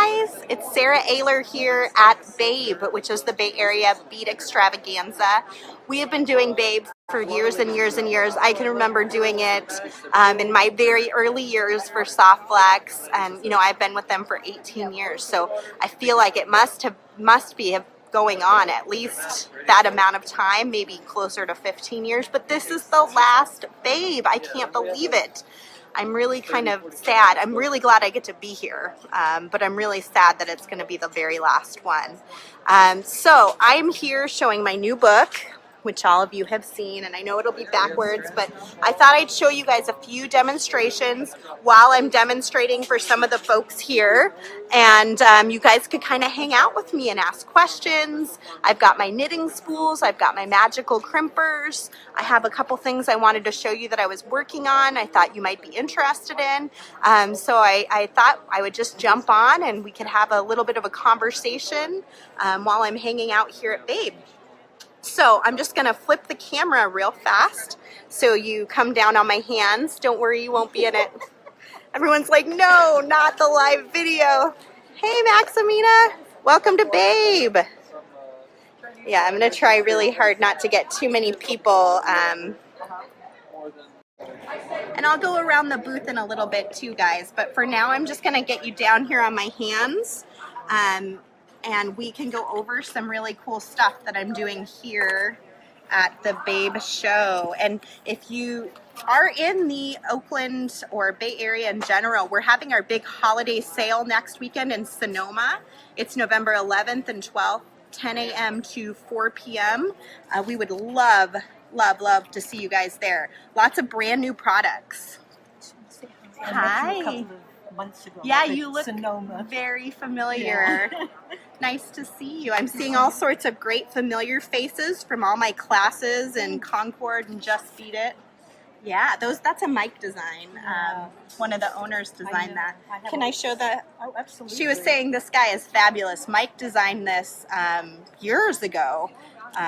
guys, it's Sara Oehler here at Babe, which is the Bay Area Bead Extravaganza. We have been doing Babe for years and years and years. I can remember doing it in my very early years for Soft Flex, and you know, I've been with them for 18 years, so I feel like it must be going on at least that amount of time, maybe closer to 15 years, but this is the last Babe. I can't believe it. I'm really kind of sad. I'm really glad I get to be here, but I'm really sad that it's going to be the very last one. So I'm here showing my new book, which all of you have seen, and I know it'll be backwards, but I thought I'd show you guys a few demonstrations while I'm demonstrating for some of the folks here, and you guys could kind of hang out with me and ask questions. I've got my knitting spools, I've got my magical crimpers, I have a couple things I wanted to show you that I was working on, I thought you might be interested in, so I thought I would just jump on and we could have a little bit of a conversation while I'm hanging out here at Babe. So I'm just going to flip the camera real fast so you come down on my hands. Don't worry, you won't be in it. Everyone's like, no, not the live video. Hey, Maximina, welcome to Babe. Yeah, I'm going to try really hard not to get too many people. And I'll go around the booth in a little bit too, guys. But for now, I'm just going to get you down here on my hands. And we can go over some really cool stuff that I'm doing here at the Babe show. And if you are in the Oakland or Bay Area in general, we're having our big holiday sale next weekend in Sonoma. It's November 11th and 12th, 10 a.m. to 4 p.m. We would love to see you guys there. Lots of brand new products. Hi. Months ago. Yeah, you look Sonoma. Very familiar. Yeah. Nice to see you. I'm seeing all sorts of great familiar faces from all my classes in Concord and Just Beat It. Yeah, that's a Mike design. Yeah. One of the owners designed that. Can I show the? Oh, absolutely. She was saying this guy is fabulous. Mike designed this years ago.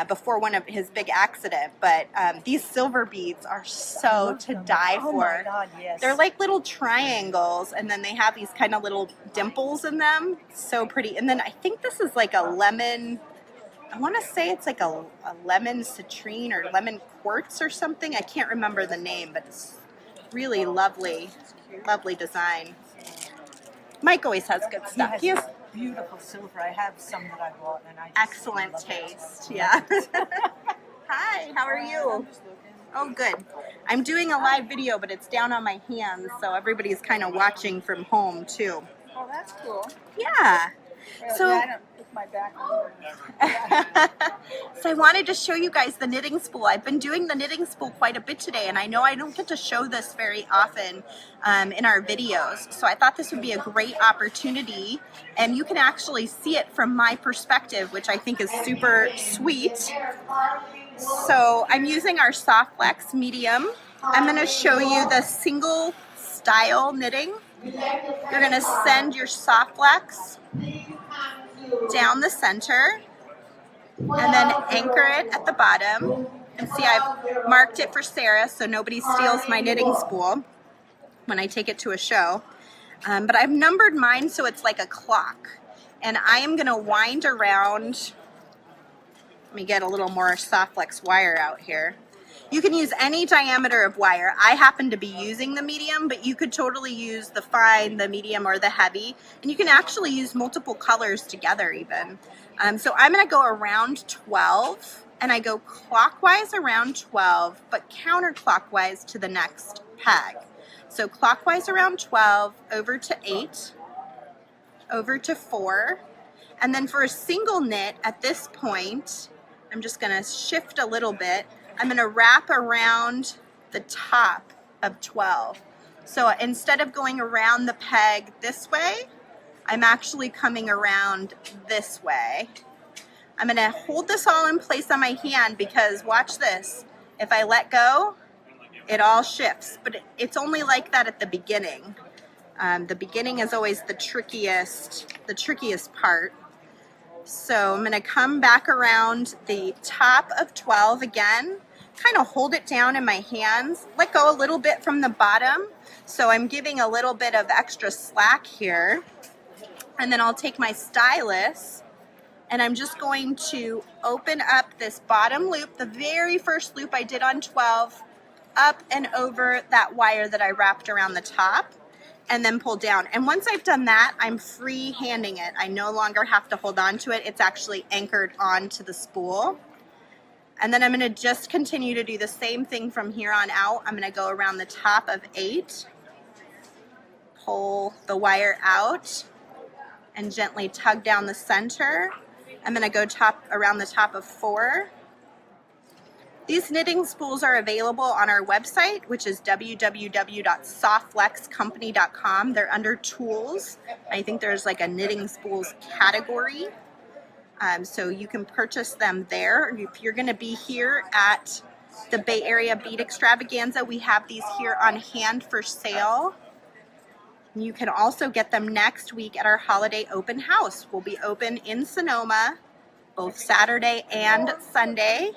Before one of his big accident, but these silver beads are so to die for. Oh my God, yes. They're like little triangles, and then they have these kind of little dimples in them. So pretty. And then I think this is like a lemon, I want to say it's like a lemon citrine or lemon quartz or something. I can't remember the name, but it's really lovely design. Mike always has good stuff. He has beautiful silver. I have some that I bought, and I just excellent love taste. it. Yeah. Hi, how are you? Oh, good. I'm doing a live video, but it's down on my hands, so everybody's kind of watching from home too. Oh, that's cool. Yeah. So I don't put my back on. So I wanted to show you guys the knitting spool. I've been doing the knitting spool quite a bit today, and I know I don't get to show this very often in our videos. So I thought this would be a great opportunity, and you can actually see it from my perspective, which I think is super sweet. So I'm using our Soft Flex medium. I'm going to show you the single style knitting. You're going to send your Soft Flex down the center and then anchor it at the bottom. And see, I've marked it for Sara so nobody steals my knitting spool when I take it to a show. But I've numbered mine so it's like a clock. And I am going to wind around. Let me get a little more Soft Flex wire out here. You can use any diameter of wire. I happen to be using the medium, but you could totally use the fine, the medium, or the heavy. And you can actually use multiple colors together even. So I'm going to go around 12, and I go clockwise around 12, but counterclockwise to the next peg. So clockwise around 12, over to 8, over to 4. And then for a single knit at this point, I'm just going to shift a little bit. I'm going to wrap around the top of 12. So instead of going around the peg this way, I'm actually coming around this way. I'm going to hold this all in place on my hand because watch this. If I let go, it all shifts, but it's only like that at the beginning. The beginning is always the trickiest part. So I'm going to come back around the top of 12 again, kind of hold it down in my hands, let go a little bit from the bottom. So I'm giving a little bit of extra slack here. And then I'll take my stylus and I'm just going to open up this bottom loop, the very first loop I did on 12, up and over that wire that I wrapped around the top, and then pull down. And once I've done that, I'm free handing it. I no longer have to hold on to it. It's actually anchored onto the spool. And then I'm gonna just continue to do the same thing from here on out. I'm gonna go around the top of 8, pull the wire out, and gently tug down the center. I'm going to go around the top of 4. These knitting spools are available on our website, which is www.softflexcompany.com. They're under tools. I think there's like a knitting spools category. So you can purchase them there. If you're going to be here at the Bay Area Bead Extravaganza, we have these here on hand for sale. You can also get them next week at our holiday open house. We'll be open in Sonoma both Saturday and Sunday.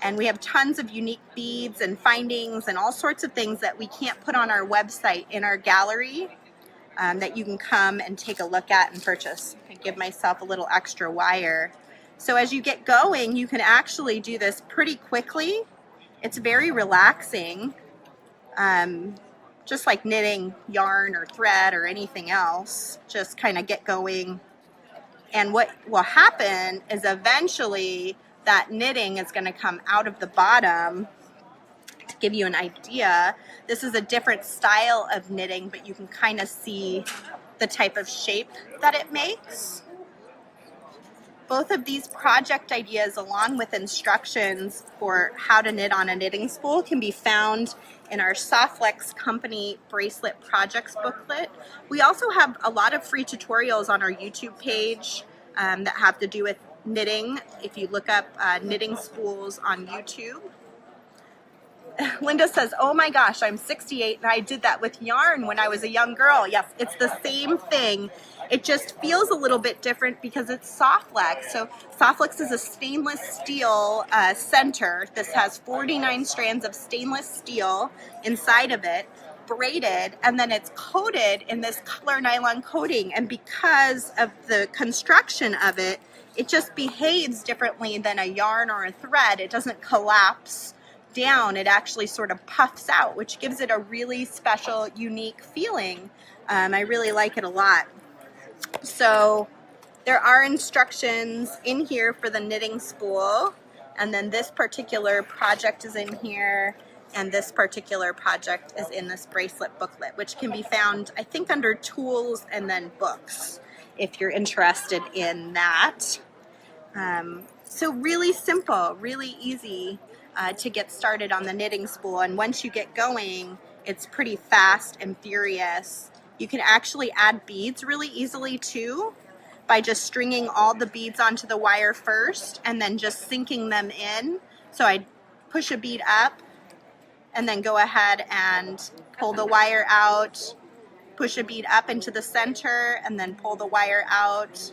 And we have tons of unique beads and findings and all sorts of things that we can't put on our website in our gallery that you can come and take a look at and purchase. I give myself a little extra wire. So as you get going, you can actually do this pretty quickly. It's very relaxing. Just like knitting yarn or thread or anything else, just kind of get going. And what will happen is eventually that knitting is going to come out of the bottom. To give you an idea, this is a different style of knitting, but you can kind of see the type of shape that it makes. Both of these project ideas, along with instructions for how to knit on a knitting spool, can be found in our Softflex Company Bracelet Projects booklet. We also have a lot of free tutorials on our YouTube page that have to do with knitting. If you look up knitting spools on YouTube. Linda says, oh my gosh, I'm 68 and I did that with yarn when I was a young girl. Yes, it's the same thing. It just feels a little bit different because it's Softflex. So Softflex is a stainless steel center. This has 49 strands of stainless steel inside of it, braided, and then it's coated in this color nylon coating. And because of the construction of it, it just behaves differently than a yarn or a thread. It doesn't collapse down. It actually sort of puffs out, which gives it a really special, unique feeling. I really like it a lot. So there are instructions in here for the knitting spool, and then this particular project is in here, and this particular project is in this bracelet booklet, which can be found, I think, under tools and then books, if you're interested in that. So really simple, really easy to get started on the knitting spool, and once you get going, it's pretty fast and furious. You can actually add beads really easily too by just stringing all the beads onto the wire first and then just sinking them in. So I push a bead up and then go ahead and pull the wire out, push a bead up into the center, and then pull the wire out.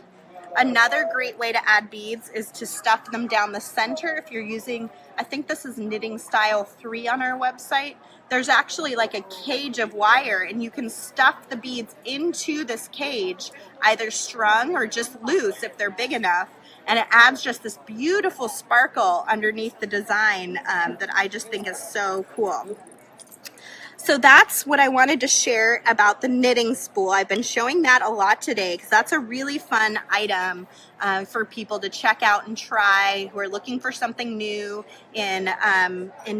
Another great way to add beads is to stuff them down the center. If you're using, I think this is Knitting Style 3 on our website, there's actually like a cage of wire, and you can stuff the beads into this cage, either strung or just loose if they're big enough, and it adds just this beautiful sparkle underneath the design that I just think is so cool. So that's what I wanted to share about the knitting spool. I've been showing that a lot today because that's a really fun item for people to check out and try who are looking for something new in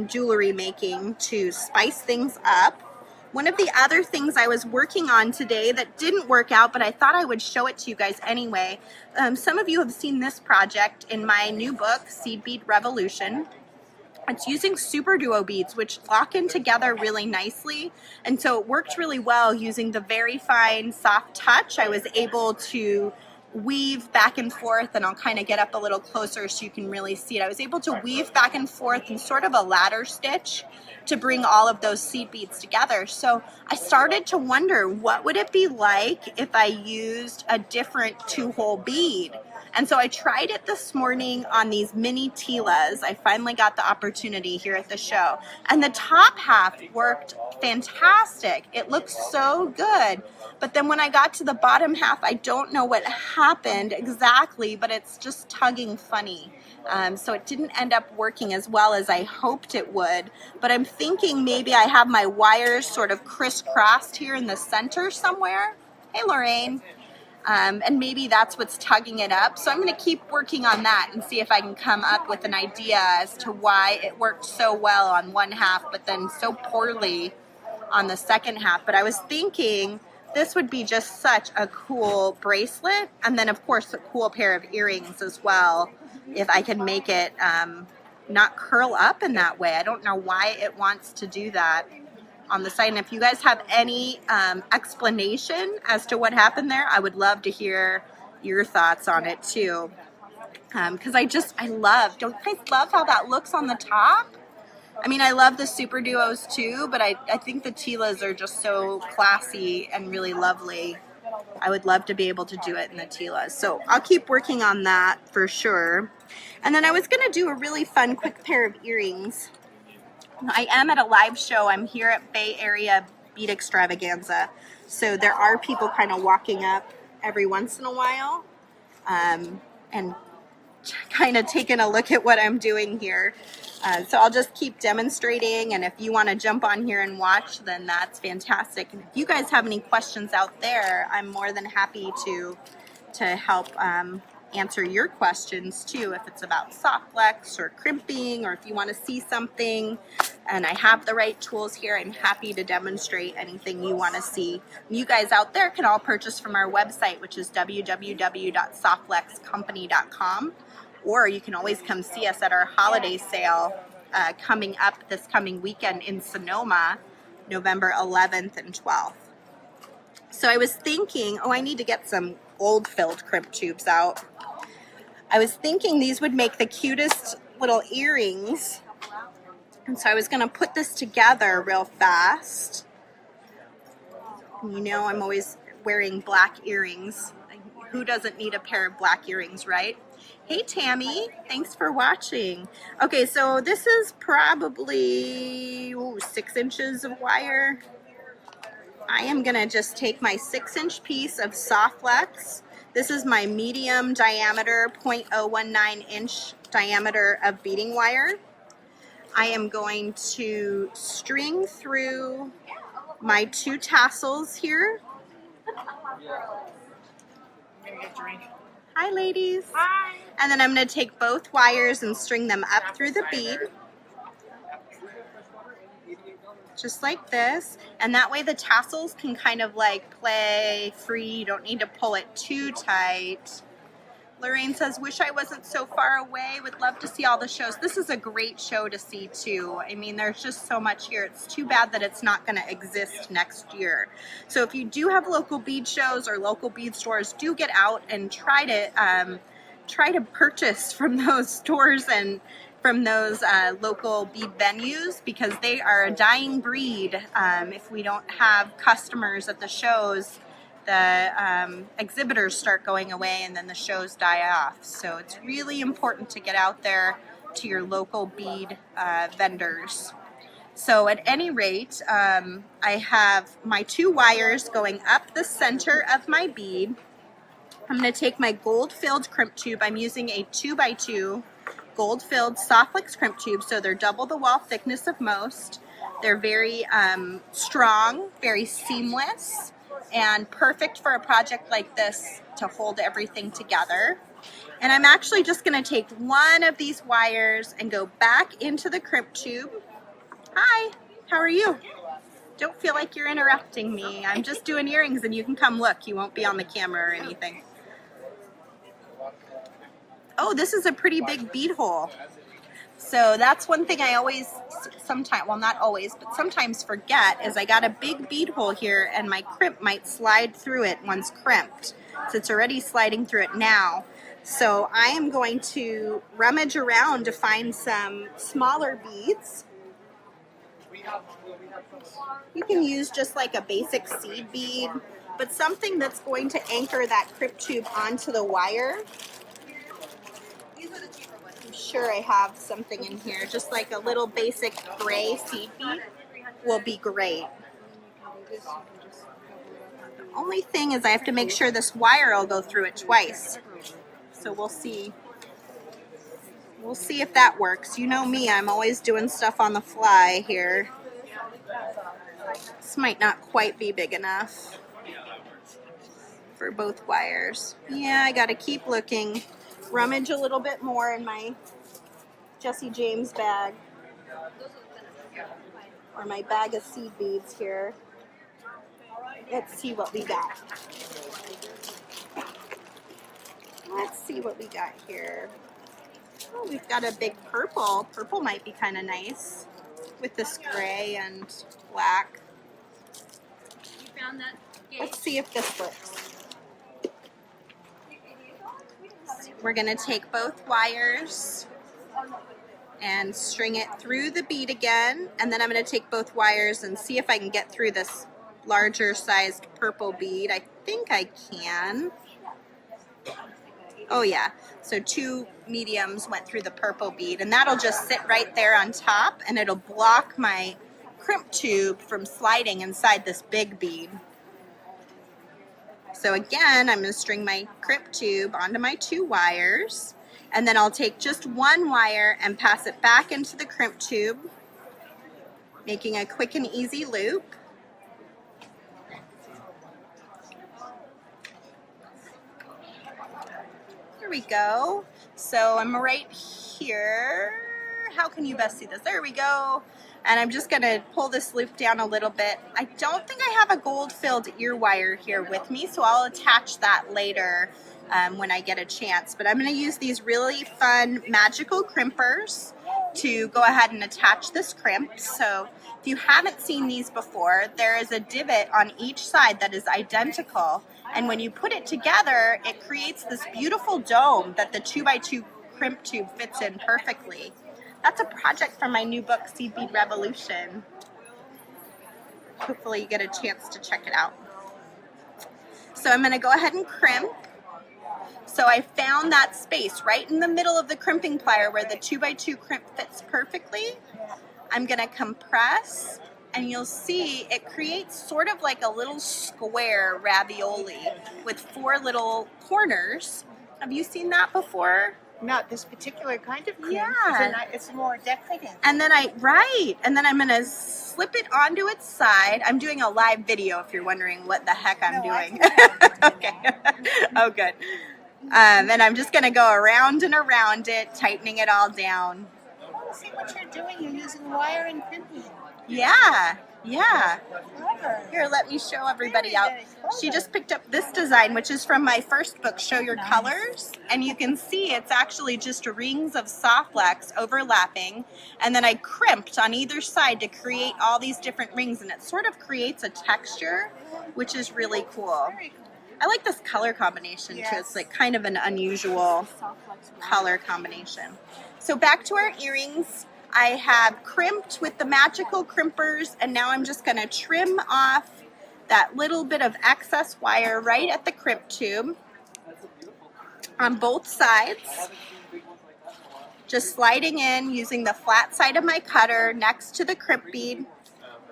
jewelry making to spice things up. One of the other things I was working on today that didn't work out, but I thought I would show it to you guys anyway. Some of you have seen this project in my new book, Bead Revolution. It's using super duo beads, which lock in together really nicely. And so it worked really well using the very fine soft touch. I was able to weave back and forth, and I'll kind of get up a little closer so you can really see it. I was able to weave back and forth in sort of a ladder stitch to bring all of those seed beads together. So I started to wonder, what would it be like if I used a different 2-hole bead? And so I tried it this morning on these mini Tilas. I finally got the opportunity here at the show. And the top half worked fantastic. It looks so good. But then when I got to the bottom half, I don't know what happened exactly, but it's just tugging funny. So it didn't end up working as well as I hoped it would. But I'm thinking maybe I have my wires sort of crisscrossed here in the center somewhere. Hey, Lorraine. And maybe that's what's tugging it up. So I'm going to keep working on that and see if I can come up with an idea as to why it worked so well on one half, but then so poorly on the second half. But I was thinking this would be just such a cool bracelet, and then of course a cool pair of earrings as well, if I can make it not curl up in that way. I don't know why it wants to do that on the side. And if you guys have any explanation as to what happened there, I would love to hear your thoughts on it too. Because I love, don't you guys love how that looks on the top? I mean, I love the Super Duos too, but I think the Tilas are just so classy and really lovely. I would love to be able to do it in the Tilas. So I'll keep working on that for sure. And then I was going to do a really fun quick pair of earrings. I am at a live show. I'm here at Bay Area Bead Extravaganza. So there are people kind of walking up every once in a while and kind of taking a look at what I'm doing here. So I'll just keep demonstrating, and if you want to jump on here and watch, then that's fantastic. And if you guys have any questions out there, I'm more than happy to help answer your questions too, if it's about soft flex or crimping, or if you want to see something and I have the right tools here, I'm happy to demonstrate anything you want to see. You guys out there can all purchase from our website, which is www.softflexcompany.com, or you can always come see us at our holiday sale coming up this coming weekend in Sonoma, November 11th and 12th. So I was thinking, I need to get some gold filled crimp tubes out. I was thinking these would make the cutest little earrings. And so I was going to put this together real fast. You know, I'm always wearing black earrings. Who doesn't need a pair of black earrings, right? Hey, Tammy, thanks for watching. Okay, so this is probably 6 inches of wire. I am gonna just take my 6-inch piece of soft flex. This is my medium diameter, 0.019 inch diameter of beading wire. I am going to string through my 2 tassels here. Hi, ladies. Hi. And then I'm going to take both wires and string them up through the bead. Just like this. And that way the tassels can kind of like play free. You don't need to pull it too tight. Lorraine says, wish I wasn't so far away. Would love to see all the shows. This is a great show to see too. I mean, there's just so much here. It's too bad that it's not going to exist next year. So if you do have local bead shows or local bead stores, do get out and try to purchase from those stores and from those local bead venues, because they are a dying breed. If we don't have customers at the shows, the exhibitors start going away and then the shows die off. So it's really important to get out there to your local bead vendors. So at any rate, I have my 2 wires going up the center of my bead. I'm going to take my gold-filled crimp tube. I'm using a 2x2 gold-filled soft flex crimp tube, so they're double the wall thickness of most. They're very strong, very seamless, and perfect for a project like this to hold everything together. And I'm actually just going to take one of these wires and go back into the crimp tube. Hi, how are you? Don't feel like you're interrupting me. I'm just doing earrings and you can come look. You won't be on the camera or anything. Oh, this is a pretty big bead hole. So that's one thing I always, sometimes, well not always, but sometimes forget, is I got a big bead hole here and my crimp might slide through it once crimped. So it's already sliding through it now. So I am going to rummage around to find some smaller beads. You can use just like a basic seed bead, but something that's going to anchor that crimp tube onto the wire. sure I have something in here, just like a little basic gray seed bead will be great. The only thing is I have to make sure this wire will go through it twice. So we'll see. We'll see if that works. You know me, I'm always doing stuff on the fly here. This might not quite be big enough for both wires. Yeah, I gotta keep looking. Rummage a little bit more in my Jesse James bag. Or my bag of seed beads here. Let's see what we got. Let's see what we got here. Oh, we've got a big purple. Purple might be kind of nice with this gray and black. You found that gate? Let's see if this works. We're going to take both wires and string it through the bead again, and then I'm going to take both wires and see if I can get through this larger sized purple bead. I think I can. Oh yeah, so 2 mediums went through the purple bead, and that'll just sit right there on top, and it'll block my crimp tube from sliding inside this big bead. So again, I'm going to string my crimp tube onto my 2 wires, and then I'll take just 1 wire and pass it back into the crimp tube, making a quick and easy loop. There we go. So I'm right here. How can you best see this? There we go. And I'm just going to pull this loop down a little bit. I don't think I have a gold-filled ear wire here with me, so I'll attach that later when I get a chance. But I'm going to use these really fun magical crimpers to go ahead and attach this crimp. So if you haven't seen these before, there is a divot on each side that is identical. And when you put it together, it creates this beautiful dome that the 2x2 crimp tube fits in perfectly. That's a project from my new book, Bead Revolution. Hopefully you get a chance to check it out. So I'm going to go ahead and crimp. So I found that space right in the middle of the crimping plier where the 2x2 crimp fits perfectly. I'm going to compress, and you'll see it creates sort of like a little square ravioli with 4 little corners. Have you seen that before? Not this particular kind of crimp. Yeah. It's more decorative. And then I'm going to slip it onto its side. I'm doing a live video if you're wondering what the heck I'm doing. Okay. Oh, good. And I'm just going to go around and around it, tightening it all down. Oh, see what you're doing. You're using wire and crimping. Yeah. Yeah. Clever. Here, let me show everybody out. She just picked up this design, which is from my first book, Show Your Colors. And you can see it's actually just rings of soft flex overlapping. And then I crimped on either side to create all these different rings. And it sort of creates a texture, which is really cool. Very cool. I like this color combination too. It's like kind of an unusual color combination. So back to our earrings. I have crimped with the magical crimpers, and now I'm just going to trim off that little bit of excess wire right at the crimp tube on both sides. Just sliding in using the flat side of my cutter next to the crimp bead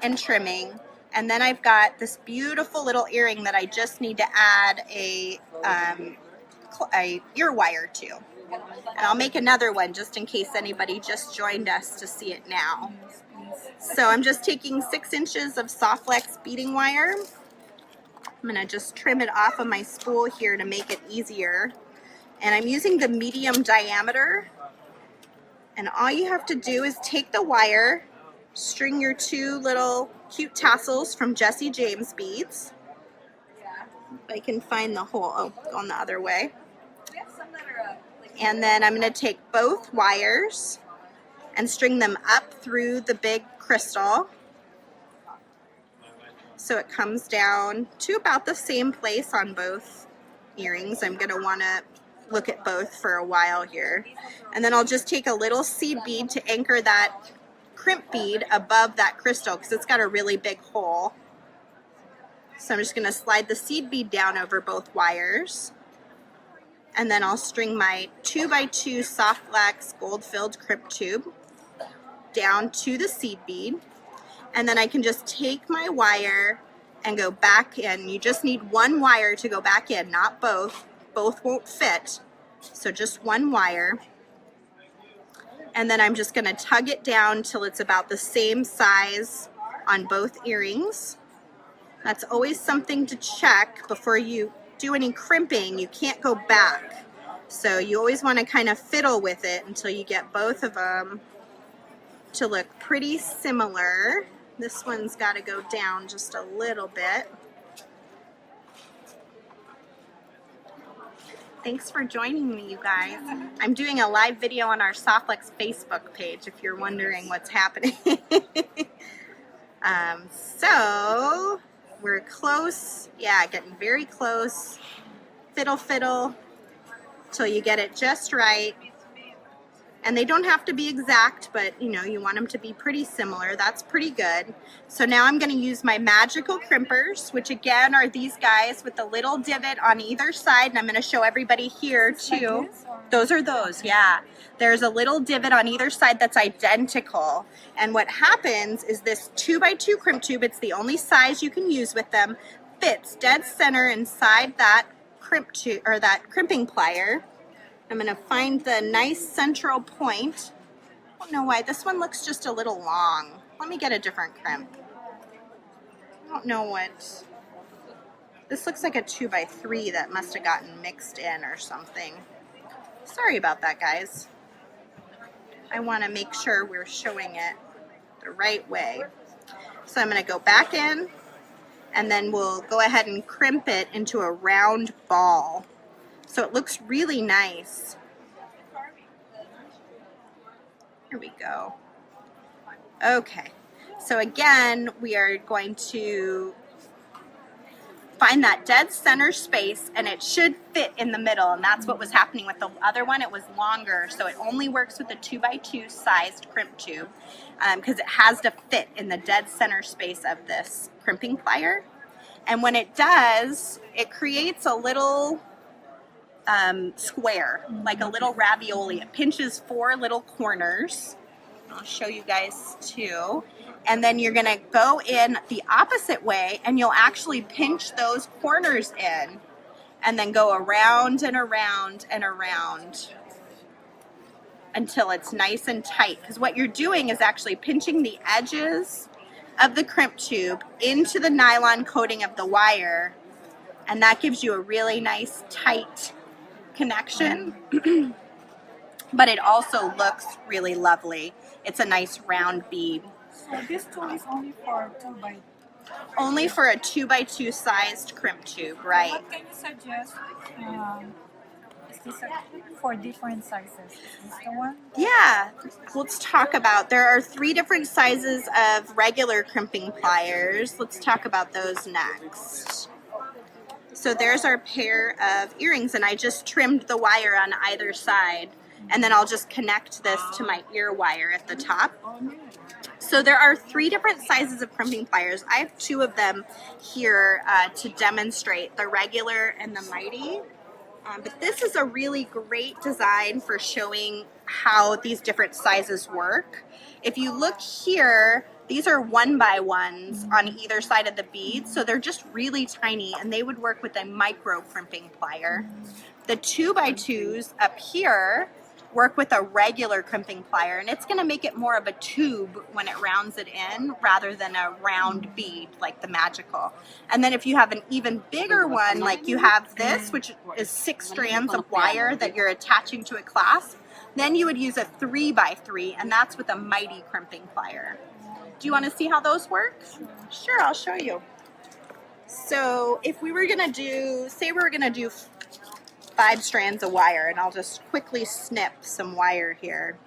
and trimming. And then I've got this beautiful little earring that I just need to add a ear wire to. And I'll make another one just in case anybody just joined us to see it now. So I'm just taking 6 inches of soft flex beading wire. I'm going to just trim it off of my spool here to make it easier. And I'm using the medium diameter. And all you have to do is take the wire, string your 2 little cute tassels from Jesse James beads. If I can find the hole, oh, going the other way. And then I'm going to take both wires and string them up through the big crystal. So it comes down to about the same place on both earrings. I'm going to want to look at both for a while here. And then I'll just take a little seed bead to anchor that crimp bead above that crystal because it's got a really big hole. So I'm just going to slide the seed bead down over both wires. and then I'll string my 2x2 soft flex gold filled crimp tube down to the seed bead, and then I can just take my wire and go back in. You just need one wire to go back in, not both. Both won't fit, so just one wire. And then I'm just going to tug it down till it's about the same size on both earrings. That's always something to check before you do any crimping. You can't go back. So you always want to kind of fiddle with it until you get both of them to look pretty similar. This one's got to go down just a little bit. Thanks for joining me, you guys. I'm doing a live video on our Softflex Facebook page if you're wondering what's happening. So we're close. Yeah, getting very close. Fiddle, fiddle till you get it just right. And they don't have to be exact, but you know, you want them to be pretty similar. That's pretty good. So now I'm going to use my magical crimpers, which again are these guys with the little divot on either side. And I'm going to show everybody here too. Those are those, yeah. There's a little divot on either side that's identical. And what happens is this 2x2 crimp tube, it's the only size you can use with them, fits dead center inside that crimp tube, or that crimping plier. I'm going to find the nice central point. I don't know why this one looks just a little long. Let me get a different crimp. I don't know what. This looks like a 2x3 that must have gotten mixed in or something. Sorry about that, guys. I want to make sure we're showing it the right way. So I'm going to go back in, and then we'll go ahead and crimp it into a round ball. So it looks really nice. Here we go. Okay, so again, we are going to find that dead center space, and it should fit in the middle, and that's what was happening with the other one. It was longer, so it only works with a 2x2 sized crimp tube because it has to fit in the dead center space of this crimping plier. And when it does, it creates a little square, like a little ravioli. It pinches 4 little corners. I'll show you guys too. And then you're going to go in the opposite way, and you'll actually pinch those corners in and then go around and around and around until it's nice and tight. Because what you're doing is actually pinching the edges of the crimp tube into the nylon coating of the wire, and that gives you a really nice tight connection. But it also looks really lovely. It's a nice round bead. So this tool is only for 2x2? Only for a 2x2 sized crimp tube, right? What can you suggest? Is this for different sizes? Is this the one? Yeah, let's talk about, there are 3 different sizes of regular crimping pliers. Let's talk about those next. So there's our pair of earrings, and I just trimmed the wire on either side, and then I'll just connect this to my ear wire at the top. So there are 3 different sizes of crimping pliers. I have 2 of them here to demonstrate, the regular and the mighty. But this is a really great design for showing how these different sizes work. If you look here, these are 1x1s on either side of the bead, so they're just really tiny, and they would work with a micro crimping plier. The 2x2s up here work with a regular crimping plier, and it's going to make it more of a tube when it rounds it in rather than a round bead like the magical. And then if you have an even bigger one, like you have this, which is 6 strands of wire that you're attaching to a clasp, then you would use a 3x3, and that's with a mighty crimping plier. Do you want to see how those work? Sure, I'll show you. So if we were going to do, say we were going to do 5 strands of wire, and I'll just quickly snip some wire here.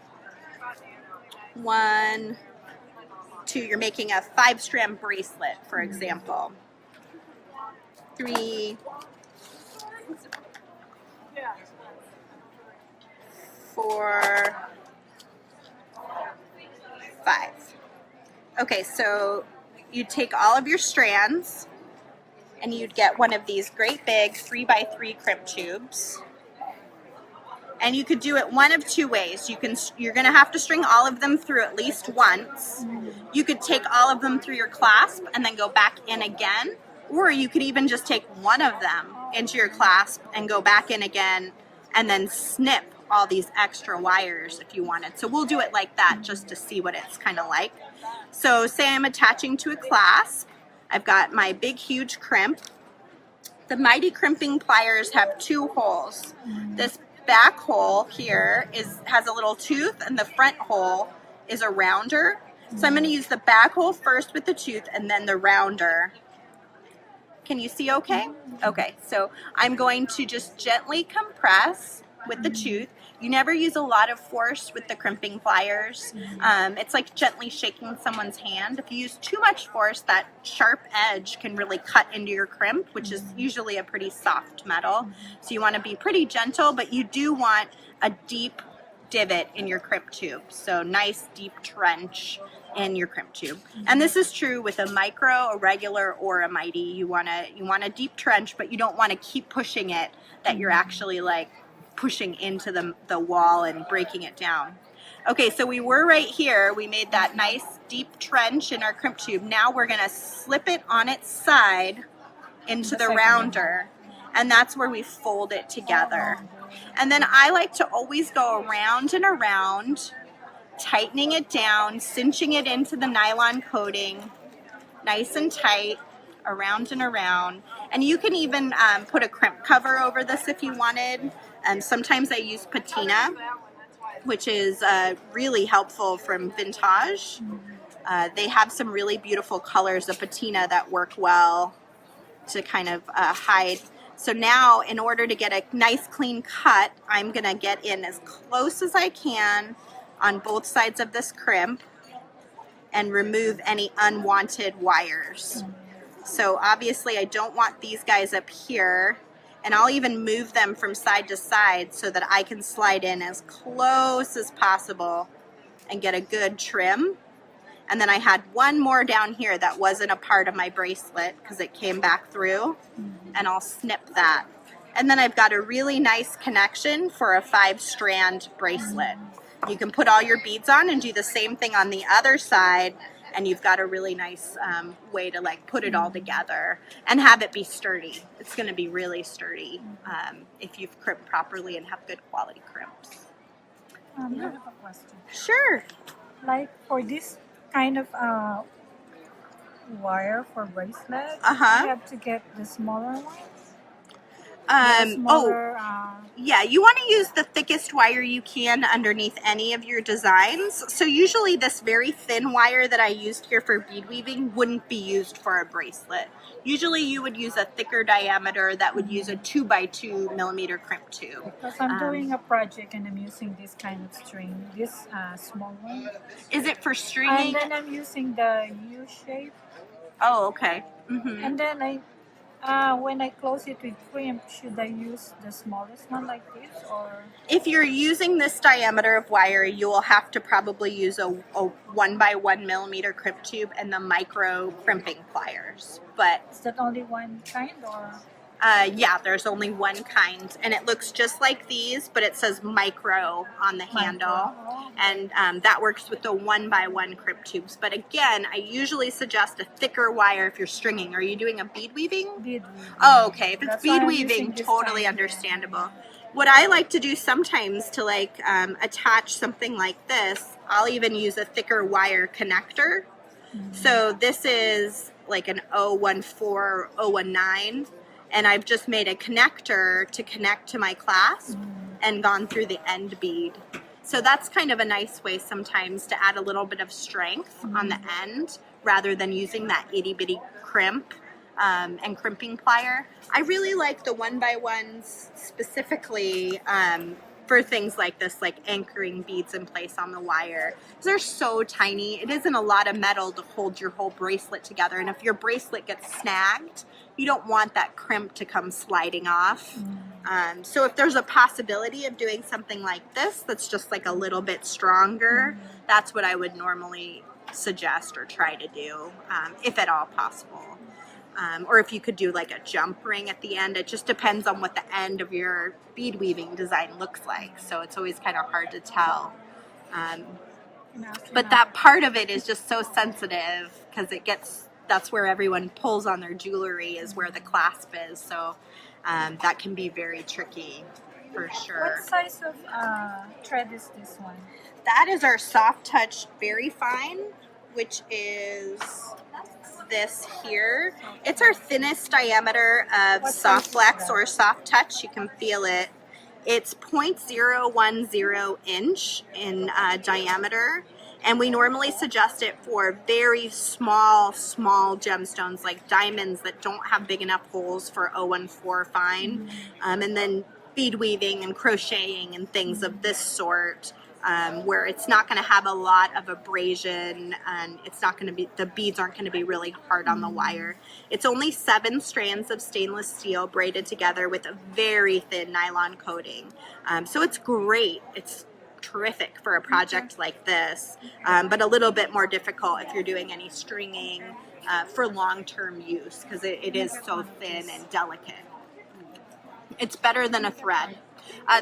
1, 2, you're making a 5-strand bracelet, for example. 3, 4, 5. Okay, so you take all of your strands, and you'd get one of these great big 3x3 crimp tubes. And you could do it one of two ways. You're gonna have to string all of them through at least once. You could take all of them through your clasp and then go back in again, or you could even just take one of them into your clasp and go back in again and then snip all these extra wires if you wanted. So we'll do it like that just to see what it's kind of like. So say I'm attaching to a clasp. I've got my big huge crimp. The Mighty Crimping pliers have two holes. This back hole here has a little tooth, and the front hole is a rounder. So I'm going to use the back hole first with the tooth and then the rounder. Can you see okay? Okay, so I'm going to just gently compress with the tooth. You never use a lot of force with the crimping pliers. It's like gently shaking someone's hand. If you use too much force, that sharp edge can really cut into your crimp, which is usually a pretty soft metal. So you want to be pretty gentle, but you do want a deep divot in your crimp tube. So nice deep trench in your crimp tube. And this is true with a micro, a regular, or a mighty. You want a deep trench, but you don't want to keep pushing it that you're actually like pushing into the wall and breaking it down. Okay, so we were right here. We made that nice deep trench in our crimp tube. Now we're gonna slip it on its side into the rounder, and that's where we fold it together. And then I like to always go around and around, tightening it down, cinching it into the nylon coating, nice and tight, around and around. And you can even put a crimp cover over this if you wanted. And sometimes I use patina, which is really helpful from Vintage. They have some really beautiful colors of patina that work well to kind of hide. So now, in order to get a nice clean cut, I'm gonna get in as close as I can on both sides of this crimp and remove any unwanted wires. So obviously I don't want these guys up here, and I'll even move them from side to side so that I can slide in as close as possible and get a good trim. And then I had one more down here that wasn't a part of my bracelet because it came back through, and I'll snip that. And then I've got a really nice connection for a 5-strand bracelet. You can put all your beads on and do the same thing on the other side, and you've got a really nice way to like put it all together and have it be sturdy. It's going to be really sturdy if you've crimped properly and have good quality crimps. I have a question. Sure. Like for this kind of wire for bracelet, you have to get the smaller ones? Yeah, you want to use the thickest wire you can underneath any of your designs. So usually this very thin wire that I used here for bead weaving wouldn't be used for a bracelet. Usually you would use a thicker diameter that would use a 2x2 millimeter crimp tube. Because I'm doing a project and I'm using this kind of string, this small one. Is it for stringing? And then I'm using the U shape. Oh, okay. And then when I close it with crimp, should I use the smallest one like this, or? If you're using this diameter of wire, you will have to probably use a 1x1 millimeter crimp tube and the micro crimping pliers. But is that only one kind, or? Yeah, there's only one kind, and it looks just like these, but it says micro on the handle, and that works with the 1x1 crimp tubes. But again, I usually suggest a thicker wire if you're stringing. Are you doing a bead weaving? Bead weaving. Oh, okay. If it's bead weaving, totally understandable. What I like to do sometimes to like attach something like this, I'll even use a thicker wire connector. So this is like an 014 or 019. And I've just made a connector to connect to my clasp and gone through the end bead. So that's kind of a nice way sometimes to add a little bit of strength on the end rather than using that itty bitty crimp and crimping plier. I really like the 1x1s specifically for things like this, like anchoring beads in place on the wire. They're so tiny. It isn't a lot of metal to hold your whole bracelet together. And if your bracelet gets snagged, you don't want that crimp to come sliding off. So if there's a possibility of doing something like this that's just like a little bit stronger, that's what I would normally suggest or try to do, if at all possible. or if you could do like a jump ring at the end. It just depends on what the end of your bead weaving design looks like. So it's always kind of hard to tell. But that part of it is just so sensitive because that's where everyone pulls on their jewelry, is where the clasp is. So that can be very tricky for sure. What size of thread is this one? That is our soft touch very fine, which is this here. It's our thinnest diameter of soft flex or soft touch. You can feel it. It's 0.010 inch in diameter, and we normally suggest it for very small gemstones like diamonds that don't have big enough holes for 014 fine, and then bead weaving and crocheting and things of this sort, where it's not going to have a lot of abrasion, and it's not going to be, the beads aren't going to be really hard on the wire. It's only 7 strands of stainless steel braided together with a very thin nylon coating. So it's great. It's terrific for a project like this, but a little bit more difficult if you're doing any stringing for long-term use, because it is so thin and delicate. It's better than a thread.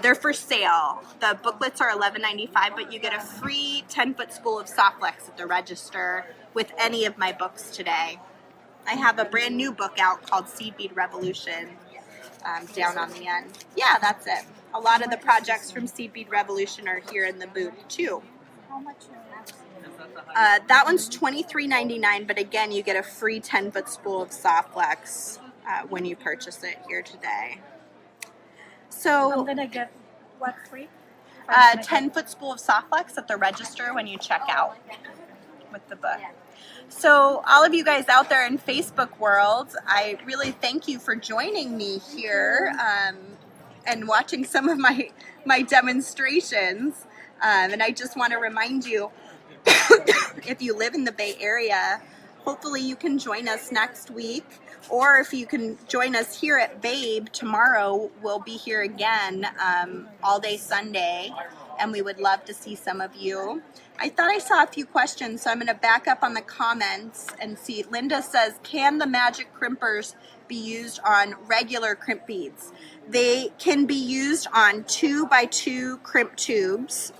They're for sale. The booklets are $11.95, but you get a free 10-foot spool of soft flex at the register with any of my books today. I have a brand new book out called Bead Revolution down on the end. Yeah, that's it. A lot of the projects from Bead Revolution are here in the booth too. How much is that? That one's $23.99, but again, you get a free 10-foot spool of soft flex when you purchase it here today. So I'm gonna get what free? 10-foot spool of soft flex at the register when you check out with the book. So all of you guys out there in Facebook world, I really thank you for joining me here and watching some of my demonstrations. And I just want to remind you, if you live in the Bay Area, hopefully you can join us next week. Or if you can join us here at Babe tomorrow, we'll be here again all day Sunday, and we would love to see some of you. I thought I saw a few questions, so I'm going to back up on the comments and see. Linda says, can the magic crimpers be used on regular crimp beads? They can be used on 2x2 crimp tubes.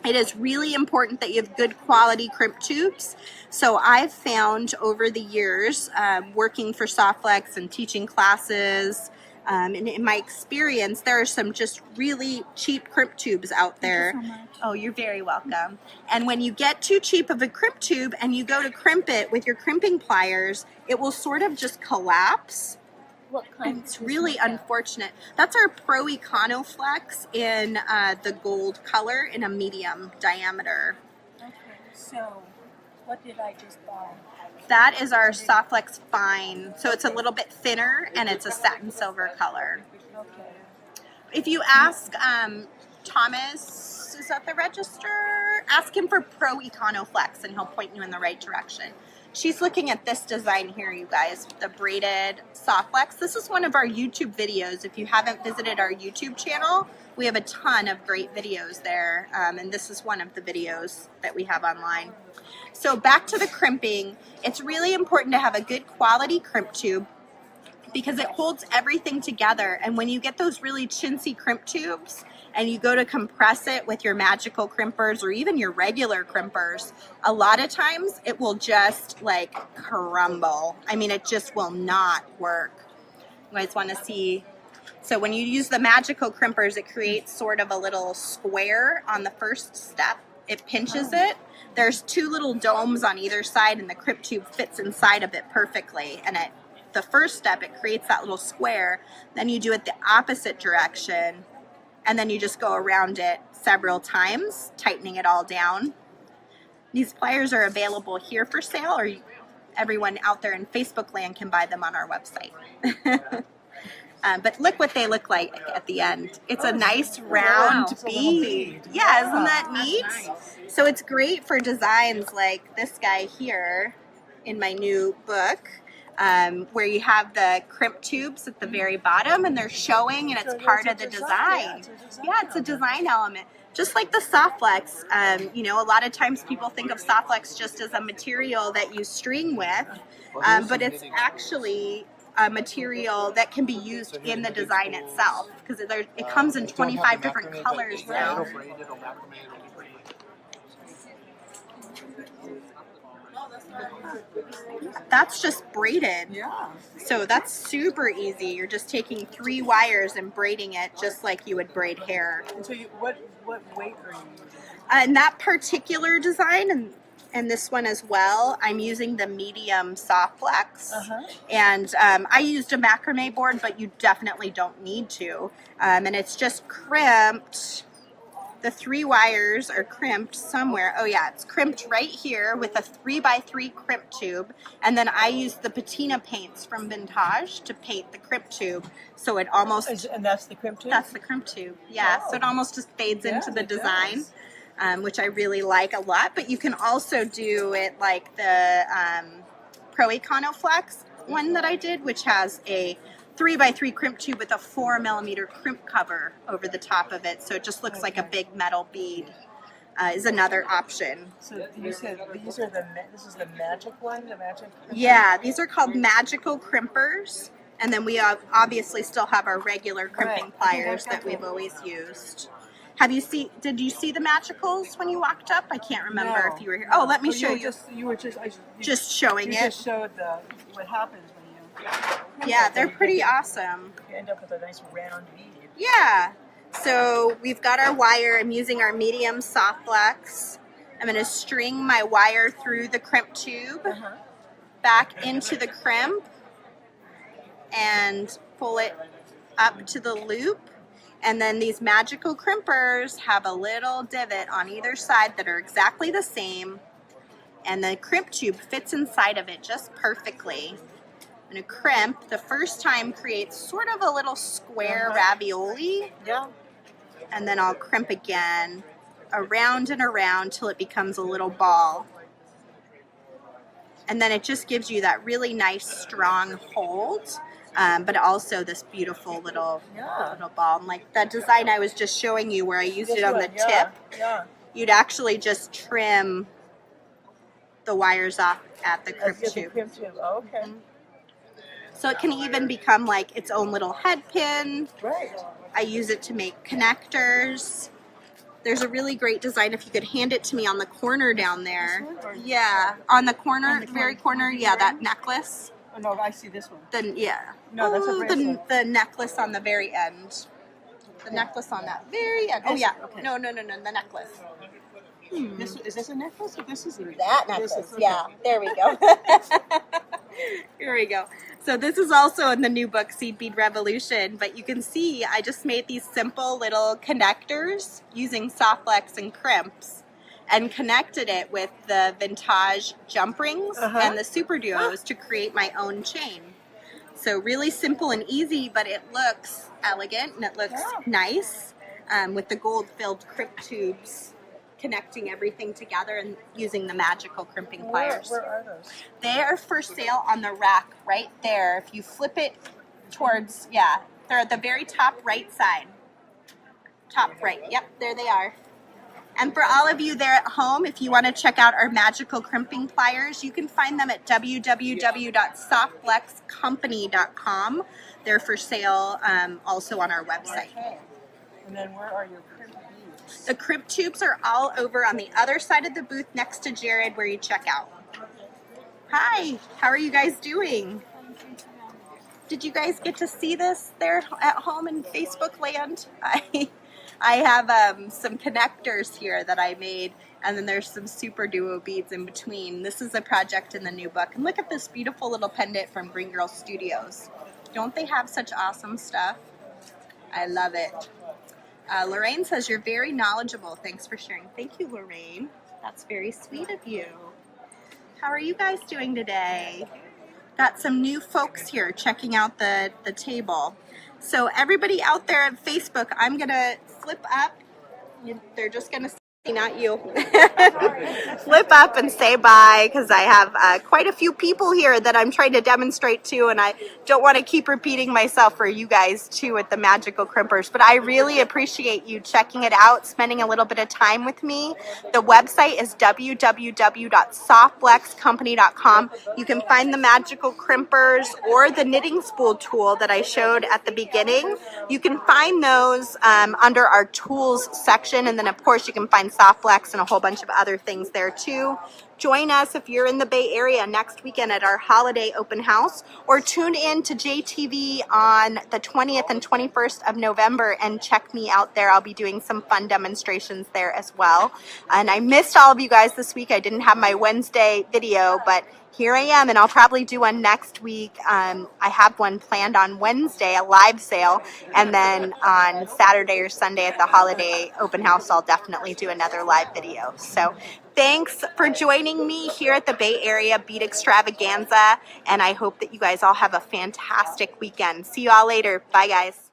It is really important that you have good quality crimp tubes. So I've found over the years, working for Softflex and teaching classes, and in my experience, there are some just really cheap crimp tubes out there. Thank you so much. Oh, you're very welcome. And when you get too cheap of a crimp tube and you go to crimp it with your crimping pliers, it will sort of just collapse. What kind? And it's really unfortunate. That's our Pro Econoflex in the gold color in a medium diameter. Okay, so what did I just buy? That is our Softflex Fine. So it's a little bit thinner and it's a satin silver color. Okay. If you ask Thomas, is at the register, ask him for Pro Econoflex and he'll point you in the right direction. She's looking at this design here, you guys, the braided Softflex. This is one of our YouTube videos. If you haven't visited our YouTube channel, we have a ton of great videos there, and this is one of the videos that we have online. So back to the crimping, it's really important to have a good quality crimp tube because it holds everything together. And when you get those really chintzy crimp tubes and you go to compress it with your magical crimpers or even your regular crimpers, a lot of times it will just like crumble. I mean, it just will not work. You guys want to see? So when you use the magical crimpers, it creates sort of a little square on the first step. It pinches it. There's 2 little domes on either side and the crimp tube fits inside of it perfectly. And the first step, it creates that little square. Then you do it the opposite direction. And then you just go around it several times, tightening it all down. These pliers are available here for sale, or everyone out there in Facebook land can buy them on our website. But look what they look like at the end. It's a nice round bead. Yeah, isn't that neat? Nice. So it's great for designs like this guy here in my new book. where you have the crimp tubes at the very bottom, and they're showing, and it's part of the design. Yeah, it's a design element. Just like the soft flex, you know, a lot of times people think of soft flex just as a material that you string with, but it's actually a material that can be used in the design itself, because it comes in 25 different colors now. That's just braided. Yeah. So that's super easy. You're just taking 3 wires and braiding it just like you would braid hair. And so what weight are you using? In that particular design, and this one as well, I'm using the medium soft flex. And I used a macrame board, but you definitely don't need to. And it's just crimped. The 3 wires are crimped somewhere. Oh yeah, it's crimped right here with a 3x3 crimp tube. And then I use the patina paints from Vintage to paint the crimp tube. So it almost... And that's the crimp tube? That's the crimp tube, yeah. So it almost just fades into the design, which I really like a lot. But you can also do it like the Pro Econoflex one that I did, which has a 3x3 crimp tube with a 4mm crimp cover over the top of it, so it just looks like a big metal bead. Is another option. So you said this is the magic one, the magic. Yeah, these are called magical crimpers, and then we obviously still have our regular crimping pliers that we've always used. Did you see the magicals when you walked up? I can't remember if you were here. Oh, let me show you. You were just showing it. You just showed what happens when you. Yeah, they're pretty awesome. You end up with a nice round bead. Yeah. So we've got our wire. I'm using our medium soft flex. I'm going to string my wire through the crimp tube, back into the crimp, and pull it up to the loop. And then these magical crimpers have a little divot on either side that are exactly the same. And the crimp tube fits inside of it just perfectly. I'm going to crimp. The first time creates sort of a little square ravioli. Yeah. And then I'll crimp again, around and around till it becomes a little ball. And then it just gives you that really nice strong hold, but also this beautiful little ball. And like that design I was just showing you where I used it on the tip, you'd actually just trim the wires off at the crimp tube. Oh, okay. So it can even become like its own little head pin. Right. I use it to make connectors. There's a really great design. If you could hand it to me on the corner down there. Yeah, on the corner, very corner. Yeah, that necklace. Oh no, I see this one. Then yeah. No, that's a bracelet. The necklace on the very end. The necklace on that very end. Oh yeah. Okay. No, the necklace. Is this a necklace or this is a that necklace? Yeah. There we go. Here we go. So this is also in the new book, Bead Revolution, but you can see I just made these simple little connectors using soft flex and crimps and connected it with the Vintage jump rings and the super duos to create my own chain. So really simple and easy, but it looks elegant and it looks nice with the gold filled crimp tubes connecting everything together and using the magical crimping pliers. Where are those? They are for sale on the rack right there. If you flip it towards, they're at the very top right side. Top right, yep, there they are. And for all of you there at home, if you want to check out our magical crimping pliers, you can find them at www.softflexcompany.com. They're for sale also on our website. Okay. And then where are your crimp beads? The crimp tubes are all over on the other side of the booth next to Jared where you check out. Hi, how are you guys doing? Did you guys get to see this there at home in Facebook land? I have some connectors here that I made, and then there's some super duo beads in between. This is a project in the new book. And look at this beautiful little pendant from Green Girl Studios. Don't they have such awesome stuff? I love it. Lorraine says, you're very knowledgeable. Thanks for sharing. Thank you, Lorraine. That's very sweet of you. How are you guys doing today? Got some new folks here checking out the table. So everybody out there at Facebook, I'm going to flip up. They're just going to Not you. Flip up and say bye, because I have quite a few people here that I'm trying to demonstrate to, and I don't want to keep repeating myself for you guys too with the magical crimpers. But I really appreciate you checking it out, spending a little bit of time with me. The website is www.softflexcompany.com. You can find the magical crimpers or the knitting spool tool that I showed at the beginning. You can find those under our tools section, and then of course you can find Soft Flex and a whole bunch of other things there too. Join us if you're in the Bay Area next weekend at our holiday open house, or tune in to JTV on the 20th and 21st of November and check me out there. I'll be doing some fun demonstrations there as well. And I missed all of you guys this week. I didn't have my Wednesday video, but here I am, and I'll probably do one next week. I have one planned on Wednesday, a live sale, and then on Saturday or Sunday at the holiday open house, I'll definitely do another live video. So thanks for joining me here at the Bay Area Bead Extravaganza, and I hope that you guys all have a fantastic weekend. See you all later. Bye, guys.